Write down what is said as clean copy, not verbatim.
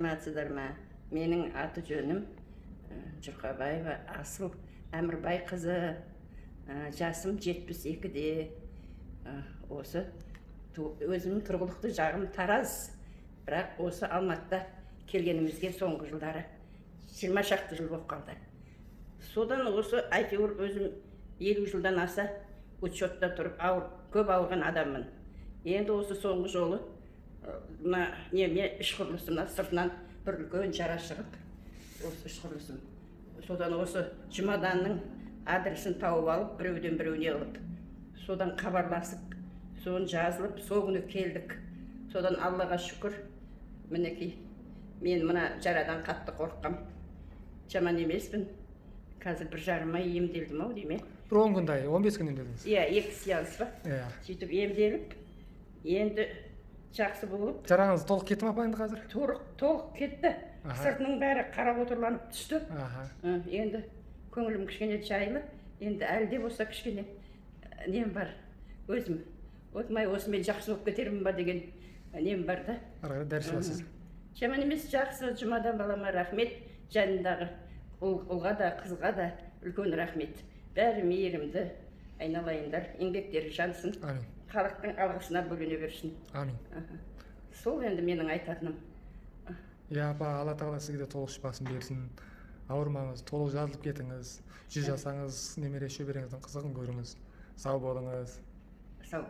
Саламатсыздар ма? Менің аты жөнім Жұрқабаева Асыл Әмірбай қызы. Жасым 72-де. Осы өзімнің тұрғылықты жағым Тараз. Бірақ осы Алматыда келгенімізге соңғы жылдары 20 шақты жыл болып қалды. Содан осы әйтеуір өзім 50 жылдан аса учетта тұрып көп ауырған адаммын. Енді осы соңғы жолы іш құрылысына сыртынан бір үлкен жара шығып, осы іш құрылысым. Содан осы жұмаданның адресін тауып алып, біреуден біреуіне алып, содан хабарласып, соны жазылып, сол күні келдік. Содан Аллаға шүкір, мінекей, мен мына жарадан қатты қорыққам. Жаман емеспін. Қазір 1,5 ай емделдім ау дейме. Бір 10 күндай, 15 күн емделдіңіз. Иә, 2 сеанс ба. Сөйтіп емделіп, енді жақсы болып. Жараңыз толық кетті ме апа енді қазір? Толық кетті. Сыртының бәрі қара отырланып түсті. Енді көңілім кішкене жайлы. Енді әлі де болса кішкене нем бар. Өзім осымен жақсы болып кетермін ба деген нем бар да. Арада дәріс аласыз. Жаман емес, жақсы. Жұмадан балама рахмет. Жанындағы ұлға да қызға да үлкен рахмет. Бәрі мейірімді айналайындар, еңбектері жансын. Амин. Халықтың алғысына бөлене берсін. Амин. Сол енді менің айтатыным. Апа, Алла тағала сізге де толық шипасын берсін. Ауырмаңыз, толық жазылып кетіңіз. 100 жасаңыз, немере шөбереңіздің қызығын көріңіз. Сау болыңыз. Сау.